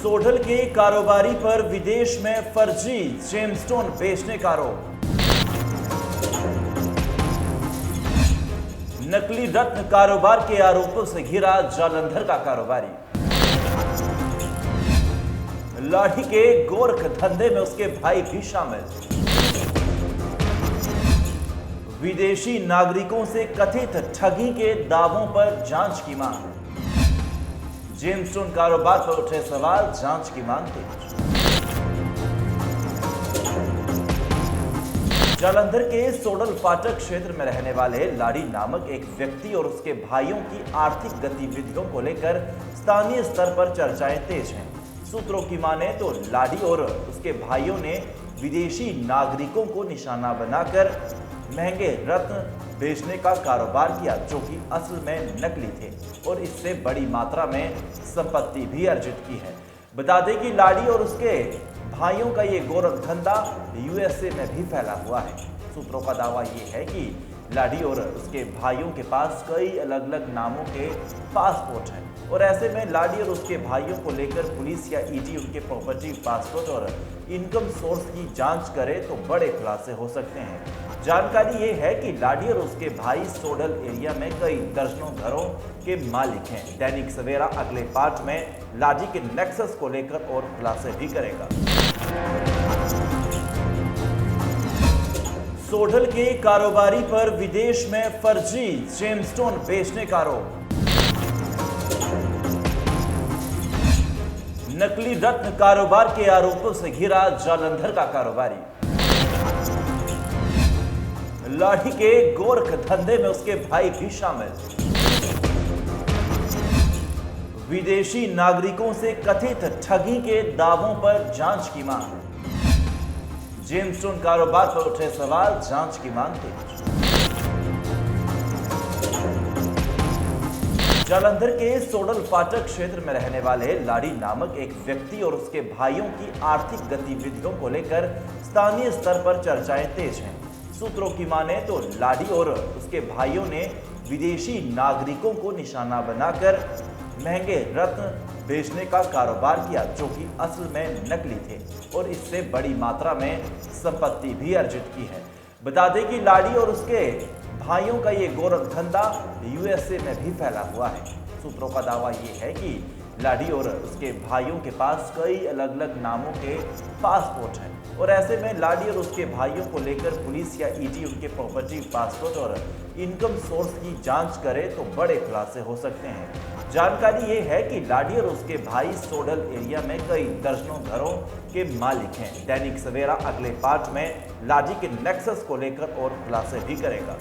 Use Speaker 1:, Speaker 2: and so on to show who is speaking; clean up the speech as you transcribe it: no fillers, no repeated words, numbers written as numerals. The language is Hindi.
Speaker 1: सोडल के कारोबारी पर विदेश में फर्जी जेमस्टोन बेचने का आरोप। नकली रत्न कारोबार के आरोपों से घिरा जालंधर का कारोबारी। लाठी के गोरख धंधे में उसके भाई भी शामिल। विदेशी नागरिकों से कथित ठगी के दावों पर जांच की मांग। जेमस्टोन कारोबार पर उठे सवाल, जांच की मांग तेज। जालंधर के सोडल फाटक क्षेत्र में रहने वाले लाड़ी नामक एक व्यक्ति और उसके भाइयों की आर्थिक गतिविधियों को लेकर स्थानीय स्तर पर चर्चाएं तेज हैं। सूत्रों की माने तो लाड़ी और उसके भाइयों ने विदेशी नागरिकों को निशाना बनाकर महंगे रत्न बेचने का कारोबार किया, जो कि असल में नकली थे और इससे बड़ी मात्रा में संपत्ति भी अर्जित की है। बता दें कि लाड़ी और उसके भाइयों का ये गोरख धंधा यूएसए में भी फैला हुआ है। सूत्रों का दावा ये है कि लाड़ी और उसके भाइयों के पास कई अलग अलग नामों के पासपोर्ट हैं और ऐसे में लाड़ी और उसके भाइयों को लेकर पुलिस या ईडी उनके प्रॉपर्टी, पासपोर्ट और इनकम सोर्स की जांच करे तो बड़े खुलासे हो सकते हैं। जानकारी ये है कि लाड़ी और उसके भाई सोडल एरिया में कई दर्जनों घरों के मालिक हैं। दैनिक सवेरा अगले पार्ट में लाड़ी के नेक्सस को लेकर और खुलासे भी करेगा। सोडल के कारोबारी पर विदेश में फर्जी जेमस्टोन बेचने का आरोप। नकली रत्न कारोबार के आरोपों से घिरा जालंधर का कारोबारी। लाठी के गोरख धंधे में उसके भाई भी शामिल। विदेशी नागरिकों से कथित ठगी के दावों पर जांच की मांग। जेमस्टोन कारोबार पर उठे सवाल, जांच की मांग तेज। जालंधर के सोडल फाटक क्षेत्र में रहने वाले लाड़ी नामक एक व्यक्ति और उसके भाइयों की आर्थिक गतिविधियों को लेकर स्थानीय स्तर पर चर्चाएं तेज हैं। सूत्रों की माने तो लाड़ी और उसके भाइयों ने विदेशी नागरिकों को निशाना बनाकर महंगे रत्न बेचने का कारोबार किया, जो कि असल में नकली थे और इससे बड़ी मात्रा में संपत्ति भी अर्जित की है। बता दें कि लाड़ी और उसके भाइयों का ये गोरख धंधा यूएसए में भी फैला हुआ है। सूत्रों का दावा ये है कि लाड़ी और उसके भाइयों के पास कई अलग अलग नामों के पासपोर्ट हैं और ऐसे में लाड़ी और उसके भाइयों को लेकर पुलिस या ईडी उनके प्रॉपर्टी, पासपोर्ट और इनकम सोर्स की जांच करे तो बड़े खुलासे हो सकते हैं। जानकारी ये है कि लाड़ी और उसके भाई सोडल एरिया में कई दर्जनों घरों के मालिक हैं। दैनिक सवेरा अगले पार्ट में लाड़ी के नेक्सस को लेकर और खुलासे भी करेगा।